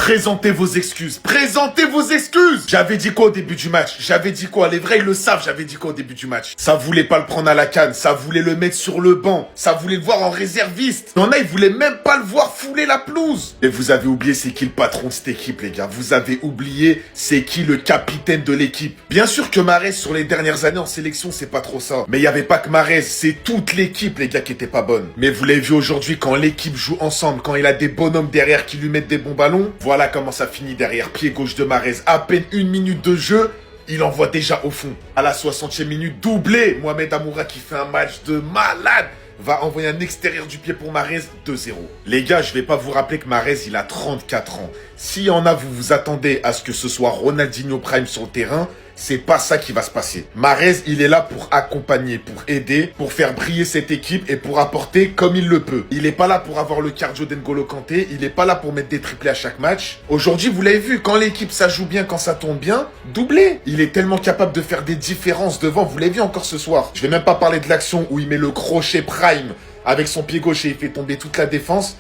Présentez vos excuses. Présentez vos excuses. J'avais dit quoi au début du match? J'avais dit quoi? Les vrais, ils le savent, j'avais dit quoi au début du match? Ça voulait pas le prendre à la canne. Ça voulait le mettre sur le banc. Ça voulait le voir en réserviste. Il y en a, ils voulaient même pas le voir fouler la pelouse. Et vous avez oublié c'est qui le patron de cette équipe, les gars. Vous avez oublié c'est qui le capitaine de l'équipe. Bien sûr que Mahrez, sur les dernières années en sélection, c'est pas trop ça. Mais il y avait pas que Mahrez. C'est toute l'équipe, les gars, qui était pas bonne. Mais vous l'avez vu aujourd'hui, quand l'équipe joue ensemble, quand il a des bonhommes derrière qui lui mettent des bons ballons, voilà comment ça finit derrière. Pied gauche de Mahrez. À peine 1 minute de jeu, il envoie déjà au fond. À la 60e minute, doublé. Mohamed Amoura qui fait un match de malade va envoyer un extérieur du pied pour Mahrez, 2-0. Les gars, je vais pas vous rappeler que Mahrez, il a 34 ans. S'il y en a, vous vous attendez à ce que ce soit Ronaldinho Prime sur le terrain, c'est pas ça qui va se passer. Mahrez, il est là pour accompagner, pour aider, pour faire briller cette équipe et pour apporter comme il le peut. Il est pas là pour avoir le cardio d'N'Golo Kanté, il est pas là pour mettre des triplés à chaque match. Aujourd'hui, vous l'avez vu, quand l'équipe ça joue bien, quand ça tourne bien, doublé. Il est tellement capable de faire des différences devant, vous l'avez vu encore ce soir. Je vais même pas parler de l'action où il met le crochet Prime avec son pied gauche et il fait tomber toute la défense.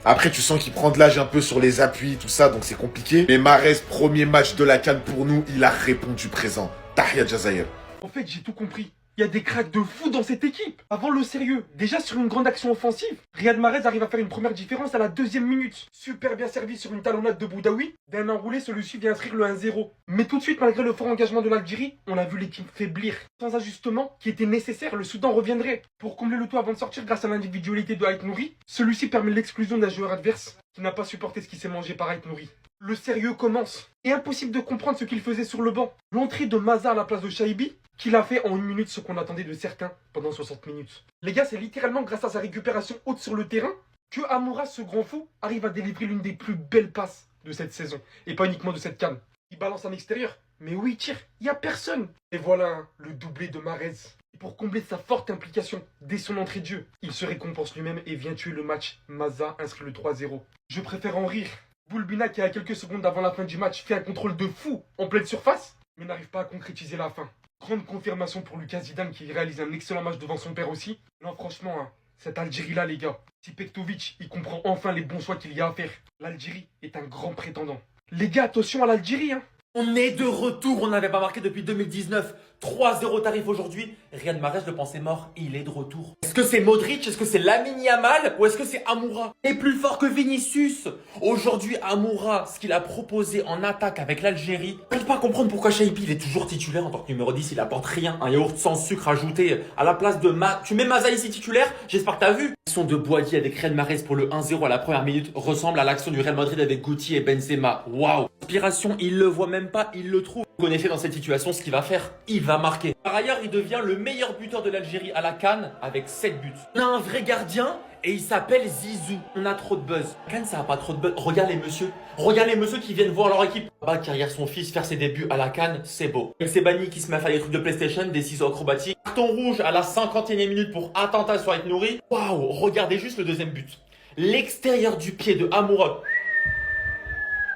Après, tu sens qu'il prend de l'âge un peu sur les appuis, tout ça, donc c'est compliqué. Mais Mahrez, premier match de la CAN pour nous, il a répondu présent. Tahia Jazair. En fait, j'ai tout compris. Il y a des cracks de fou dans cette équipe. Avant le sérieux, déjà sur une grande action offensive, Riyad Mahrez arrive à faire une première différence à la 2e minute. Super bien servi sur une talonnade de Boudaoui. D'un enroulé, celui-ci vient inscrire le 1-0. Mais tout de suite, malgré le fort engagement de l'Algérie, on a vu l'équipe faiblir. Sans ajustement qui était nécessaire, le Soudan reviendrait. Pour combler le tout avant de sortir grâce à l'individualité de Ait Nouri, celui-ci permet l'exclusion d'un joueur adverse qui n'a pas supporté ce qui s'est mangé par Ait Nouri. Le sérieux commence. Et impossible de comprendre ce qu'il faisait sur le banc. L'entrée de Maza à la place de Shaibi, qu'il a fait en 1 minute ce qu'on attendait de certains pendant 60 minutes. Les gars, c'est littéralement grâce à sa récupération haute sur le terrain que Amoura, ce grand fou, arrive à délivrer l'une des plus belles passes de cette saison. Et pas uniquement de cette CAN. Il balance en extérieur, mais où il tire? Il n'y a personne. Et voilà le doublé de Mahrez. Et pour combler sa forte implication dès son entrée de jeu, il se récompense lui-même et vient tuer le match. Maza inscrit le 3-0. Je préfère en rire. Boulbina, qui à quelques secondes avant la fin du match fait un contrôle de fou en pleine surface, mais n'arrive pas à concrétiser la fin. Grande confirmation pour Lucas Zidane qui réalise un excellent match devant son père aussi. Non franchement, hein, cette Algérie-là les gars, si Pektovic il comprend enfin les bons choix qu'il y a à faire, l'Algérie est un grand prétendant. Les gars, attention à l'Algérie hein. On est de retour, on n'avait pas marqué depuis 2019. 3-0 tarif aujourd'hui. Riyad Mahrez, je le pensais mort, il est de retour. Est-ce que c'est Modric? Est-ce que c'est Lamine Yamal? Ou est-ce que c'est Amoura? Il est plus fort que Vinicius. Aujourd'hui, Amoura, ce qu'il a proposé en attaque avec l'Algérie. Je ne peux pas comprendre pourquoi Shaibi, il est toujours titulaire en tant que numéro 10. Il apporte rien. Un yaourt sans sucre ajouté à la place de Tu mets Maza ici titulaire? J'espère que t'as vu. L'action de Boadi avec Riyad Mahrez pour le 1-0 à la première minute ressemble à l'action du Real Madrid avec Guti et Benzema. Waouh. Inspiration, il le voit même pas, il le trouve. Vous connaissez dans cette situation ce qu'il va faire. Il va marquer. Par ailleurs, il devient le meilleur buteur de l'Algérie à la CAN avec 7 buts. On a un vrai gardien et il s'appelle Zizou. On a trop de buzz. CAN, ça a pas trop de buzz. Regarde les messieurs. Regarde les messieurs qui viennent voir leur équipe. Bah, derrière son fils faire ses débuts à la CAN, c'est beau. El Sebani qui se met à faire des trucs de PlayStation, des ciseaux acrobatiques. Carton rouge à la 51e minute pour attentat sur Ait Nouri. Waouh, regardez juste le deuxième but. L'extérieur du pied de Amoura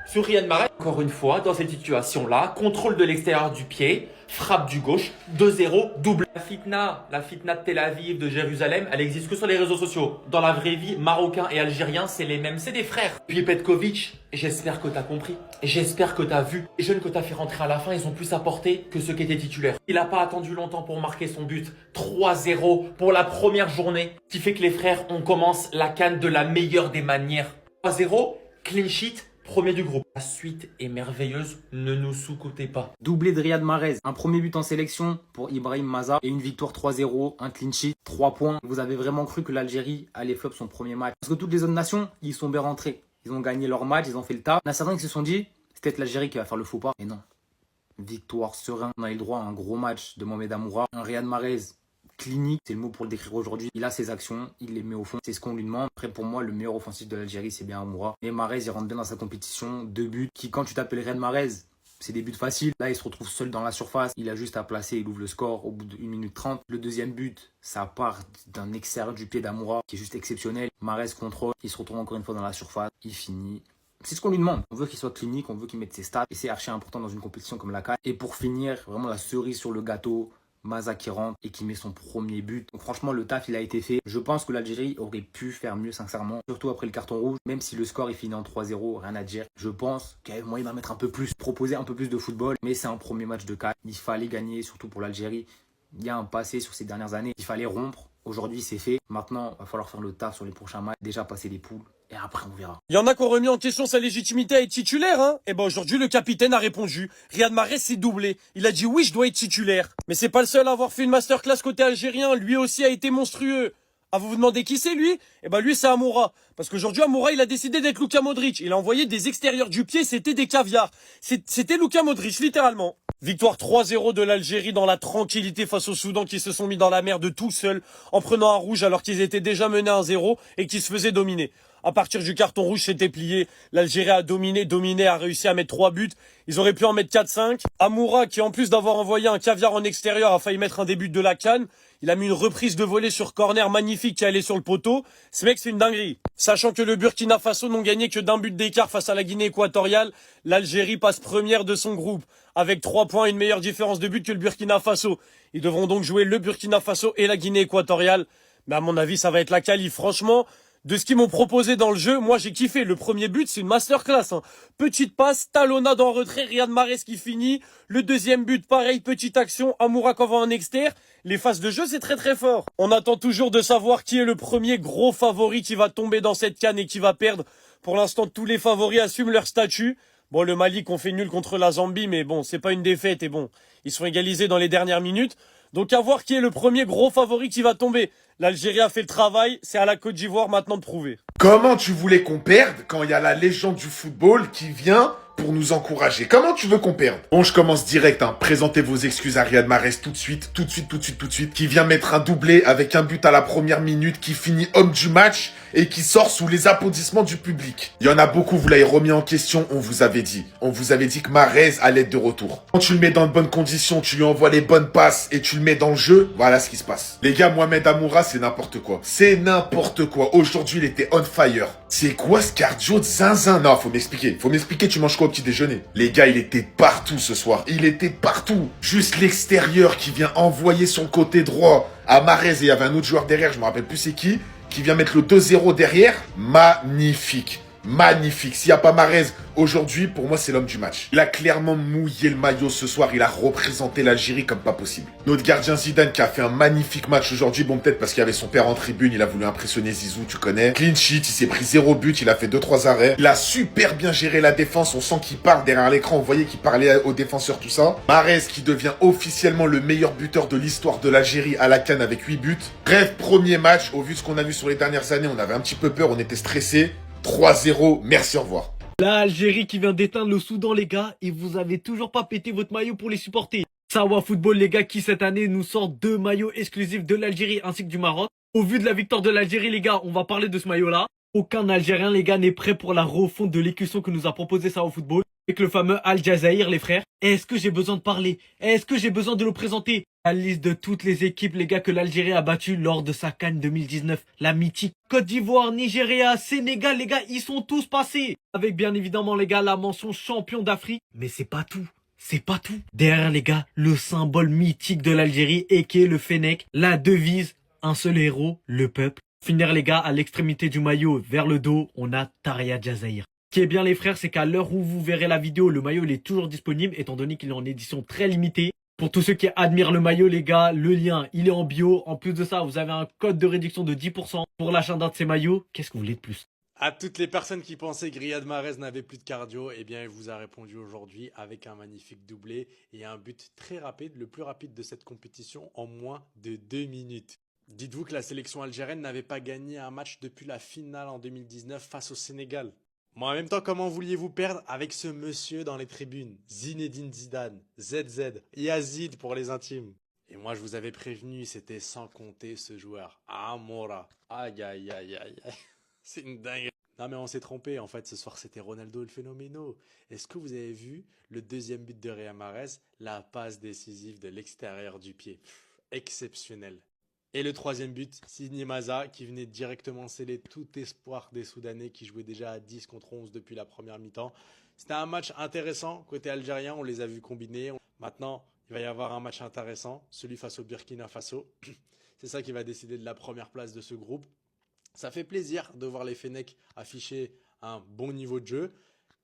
sur Riyad Mahrez. Encore une fois, dans cette situation-là, contrôle de l'extérieur du pied, frappe du gauche, 2-0, double. La fitna de Tel Aviv, de Jérusalem, elle existe que sur les réseaux sociaux. Dans la vraie vie, Marocains et Algériens, c'est les mêmes, c'est des frères. Puis Petkovic, j'espère que t'as compris, j'espère que t'as vu. Les jeunes que t'as fait rentrer à la fin, ils ont plus apporté que ceux qui étaient titulaires. Il a pas attendu longtemps pour marquer son but, 3-0 pour la première journée, ce qui fait que les frères, on commence la CAN de la meilleure des manières. 3-0, clean sheet, premier du groupe. La suite est merveilleuse, ne nous sous-cotez pas. Doublé de Riyad Mahrez, un premier but en sélection pour Ibrahim Maza et une victoire 3-0, un clean sheet, 3 points. Vous avez vraiment cru que l'Algérie allait flop son premier match? Parce que toutes les autres nations, ils sont bien rentrés. Ils ont gagné leur match, ils ont fait le taf. Il y en a certains qui se sont dit, c'est peut-être l'Algérie qui va faire le faux pas. Et non. Victoire serein. On a eu le droit à un gros match de Mohamed Amoura. Un Riyad Mahrez clinique, c'est le mot pour le décrire aujourd'hui. Il a ses actions, il les met au fond, c'est ce qu'on lui demande. Après, pour moi, le meilleur offensif de l'Algérie, c'est bien Amoura. Mais Mahrez, il rentre bien dans sa compétition. 2 buts qui, quand tu t'appelles Riyad Mahrez, c'est des buts faciles. Là, il se retrouve seul dans la surface. Il a juste à placer, il ouvre le score au bout de 1 minute 30. Le deuxième but, ça part d'un extérieur du pied d'Amoura qui est juste exceptionnel. Mahrez contrôle, il se retrouve encore une fois dans la surface, il finit. C'est ce qu'on lui demande. On veut qu'il soit clinique, on veut qu'il mette ses stats. Et c'est archi important dans une compétition comme la CAN. Et pour finir, vraiment la cerise sur le gâteau, Maza qui rentre et qui met son premier but. Donc franchement, le taf, il a été fait. Je pense que l'Algérie aurait pu faire mieux, sincèrement. Surtout après le carton rouge. Même si le score est fini en 3-0, rien à dire. Je pense qu'il y avait moyen d'en mettre un peu plus, proposer un peu plus de football. Mais c'est un premier match de CAN. Il fallait gagner, surtout pour l'Algérie. Il y a un passé sur ces dernières années. Il fallait rompre. Aujourd'hui, c'est fait. Maintenant, il va falloir faire le taf sur les prochains matchs. Déjà passer les poules. Et après, on verra. Il y en a qui ont remis en question sa légitimité à être titulaire, hein. Et ben aujourd'hui, le capitaine a répondu. Riyad Mahrez s'est doublé. Il a dit oui, je dois être titulaire. Mais c'est pas le seul à avoir fait une masterclass côté algérien. Lui aussi a été monstrueux. Ah, vous vous demandez qui c'est lui? Eh ben lui, c'est Amoura. Parce qu'aujourd'hui, Amoura, il a décidé d'être Luka Modric. Il a envoyé des extérieurs du pied, c'était des caviars. C'était Luka Modric, littéralement. Victoire 3-0 de l'Algérie dans la tranquillité face au Soudan qui se sont mis dans la merde tout seuls en prenant un rouge alors qu'ils étaient déjà menés 1-0 et qui se faisaient dominer. À partir du carton rouge, c'était plié. L'Algérie a dominé, a réussi à mettre 3 buts. Ils auraient pu en mettre 4-5. Amoura, qui en plus d'avoir envoyé un caviar en extérieur, a failli mettre un début de la CAN. Il a mis une reprise de volée sur corner magnifique qui allait sur le poteau. Ce mec, c'est une dinguerie. Sachant que le Burkina Faso n'ont gagné que d'un but d'écart face à la Guinée équatoriale, l'Algérie passe première de son groupe, avec 3 points et une meilleure différence de but que le Burkina Faso. Ils devront donc jouer le Burkina Faso et la Guinée équatoriale. Mais à mon avis, ça va être la qualif. Franchement, de ce qu'ils m'ont proposé dans le jeu, moi j'ai kiffé. Le premier but, c'est une masterclass. Hein. Petite passe, talonnade en retrait, Riyad Mahrez qui finit. Le deuxième but, pareil, petite action, Amoura qui envoie en extérieur. Les phases de jeu, c'est très très fort. On attend toujours de savoir qui est le premier gros favori qui va tomber dans cette CAN et qui va perdre. Pour l'instant, tous les favoris assument leur statut. Bon, le Mali qu'on fait nul contre la Zambie, mais bon, c'est pas une défaite et bon, ils sont égalisés dans les dernières minutes. Donc à voir qui est le premier gros favori qui va tomber. L'Algérie a fait le travail, c'est à la Côte d'Ivoire maintenant de prouver. Comment tu voulais qu'on perde quand il y a la légende du football qui vient pour nous encourager? Comment tu veux qu'on perde? Bon, je commence direct, hein. Présentez vos excuses à Riyad Mahrez tout de suite, qui vient mettre un doublé avec un but à la première minute, qui finit homme du match et qui sort sous les applaudissements du public. Il y en a beaucoup, vous l'avez remis en question, on vous avait dit. On vous avait dit que Mahrez allait être de retour. Quand tu le mets dans de bonnes conditions, tu lui envoies les bonnes passes et tu le mets dans le jeu, voilà ce qui se passe. Les gars, Mohamed Amoura, c'est n'importe quoi. C'est n'importe quoi. Aujourd'hui, il était on fire. C'est quoi ce cardio de zinzin? Non, faut m'expliquer. Faut m'expliquer, tu manges quoi au petit déjeuner? Les gars, il était partout ce soir. Il était partout. Juste l'extérieur qui vient envoyer son côté droit à Mahrez et il y avait un autre joueur derrière, je me rappelle plus c'est qui vient mettre le 2-0 derrière. Magnifique. Magnifique. S'il n'y a pas Mahrez, aujourd'hui, pour moi, c'est l'homme du match. Il a clairement mouillé le maillot ce soir. Il a représenté l'Algérie comme pas possible. Notre gardien Zidane qui a fait un magnifique match aujourd'hui. Bon, peut-être parce qu'il y avait son père en tribune. Il a voulu impressionner Zizou, tu connais. Clean sheet, il s'est pris 0 but. Il a fait 2-3 arrêts. Il a super bien géré la défense. On sent qu'il parle derrière l'écran. On voyait qu'il parlait aux défenseurs, tout ça. Mahrez qui devient officiellement le meilleur buteur de l'histoire de l'Algérie à la CAN avec 8 buts. Bref, premier match. Au vu de ce qu'on a vu sur les dernières années, on avait un petit peu peur. On était stressé. 3-0, merci, au revoir. L'Algérie qui vient d'éteindre le Soudan, les gars, et vous avez toujours pas pété votre maillot pour les supporter. Sawa Football, les gars, qui cette année nous sort 2 maillots exclusifs de l'Algérie ainsi que du Maroc. Au vu de la victoire de l'Algérie, les gars, on va parler de ce maillot-là. Aucun Algérien, les gars, n'est prêt pour la refonte de l'écusson que nous a proposé Sawa Football. Avec le fameux Al Jazair, les frères. Est-ce que j'ai besoin de parler? Est-ce que j'ai besoin de le présenter? La liste de toutes les équipes, les gars, que l'Algérie a battues lors de sa CAN 2019. La mythique Côte d'Ivoire, Nigeria, Sénégal, les gars, ils sont tous passés. Avec bien évidemment, les gars, la mention champion d'Afrique. Mais c'est pas tout. C'est pas tout. Derrière, les gars, le symbole mythique de l'Algérie et qui est le Fennec. La devise, un seul héros, le peuple. Finir, les gars, à l'extrémité du maillot, vers le dos, on a Taria Jazair. Ce qui est bien, les frères, c'est qu'à l'heure où vous verrez la vidéo, le maillot il est toujours disponible, étant donné qu'il est en édition très limitée. Pour tous ceux qui admirent le maillot, les gars, le lien, il est en bio. En plus de ça, vous avez un code de réduction de 10% pour l'achat d'un de ces maillots. Qu'est-ce que vous voulez de plus? À toutes les personnes qui pensaient que Riyad Mahrez n'avait plus de cardio, eh bien, il vous a répondu aujourd'hui avec un magnifique doublé et un but très rapide, le plus rapide de cette compétition en moins de 2 minutes. Dites-vous que la sélection algérienne n'avait pas gagné un match depuis la finale en 2019 face au Sénégal. Bon, en même temps, comment vouliez-vous perdre avec ce monsieur dans les tribunes? Zinedine Zidane, ZZ, Yazid pour les intimes. Et moi, je vous avais prévenu, c'était sans compter ce joueur. Amoura. Aïe, aïe, aïe, aïe, aïe. C'est une dinguerie. Non, mais on s'est trompé. En fait, ce soir, c'était Ronaldo le phénoméno. Est-ce que vous avez vu le deuxième but de Riyad Mahrez? La passe décisive de l'extérieur du pied. Exceptionnel. Et le troisième but, Sidi Maza, qui venait directement sceller tout espoir des Soudanais qui jouaient déjà à 10 contre 11 depuis la première mi-temps. C'était un match intéressant. Côté algérien, on les a vus combiner. Maintenant, Il va y avoir un match intéressant, celui face au Burkina Faso. C'est ça qui va décider de la première place de ce groupe. Ça fait plaisir de voir les Fennecs afficher un bon niveau de jeu.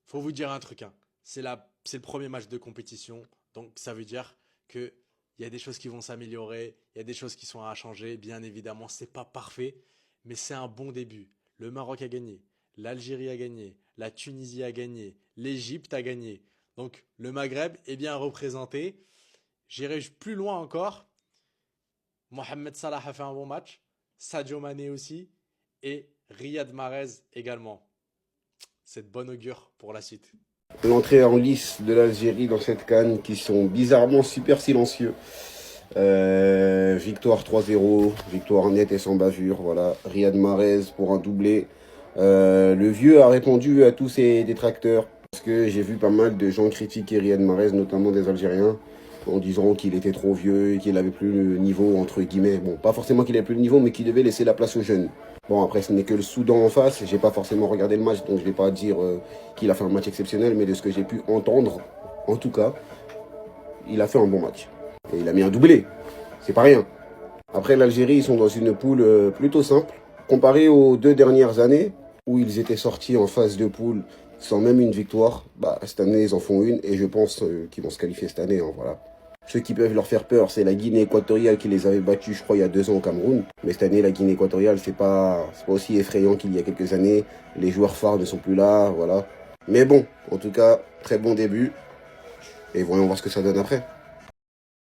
Faut vous dire un truc, hein. C'est le premier match de compétition, donc ça veut dire que il y a des choses qui vont s'améliorer, il y a des choses qui sont à changer. Bien évidemment, c'est pas parfait, mais c'est un bon début. Le Maroc a gagné, l'Algérie a gagné, la Tunisie a gagné, l'Égypte a gagné. Donc le Maghreb est bien représenté. J'irai plus loin encore. Mohamed Salah a fait un bon match, Sadio Mané aussi, et Riyad Mahrez également. C'est de bon augure pour la suite. L'entrée en lice de l'Algérie dans cette CAN qui sont bizarrement super silencieux. Victoire 3-0, victoire nette et sans bavure. Voilà, Riyad Mahrez pour un doublé. Le vieux a répondu à tous ses détracteurs parce que j'ai vu pas mal de gens critiquer Riyad Mahrez, notamment des Algériens, en disant qu'il était trop vieux et qu'il avait plus le niveau, entre guillemets. Bon, pas forcément qu'il avait plus le niveau, mais qu'il devait laisser la place aux jeunes. Bon, après, ce n'est que le Soudan en face. J'ai pas forcément regardé le match, donc je vais pas dire qu'il a fait un match exceptionnel, mais de ce que j'ai pu entendre, en tout cas, il a fait un bon match. Et il a mis un doublé. C'est pas rien. Après, l'Algérie, ils sont dans une poule plutôt simple. Comparé aux 2 dernières années, où ils étaient sortis en phase de poule sans même une victoire, bah, cette année, ils en font une, et je pense qu'ils vont se qualifier cette année, hein, voilà. Ceux qui peuvent leur faire peur, c'est la Guinée équatoriale qui les avait battus, je crois, il y a 2 ans au Cameroun. Mais cette année, la Guinée équatoriale, c'est pas aussi effrayant qu'il y a quelques années. Les joueurs phares ne sont plus là, voilà. Mais bon, en tout cas, très bon début. Et voyons voir ce que ça donne après.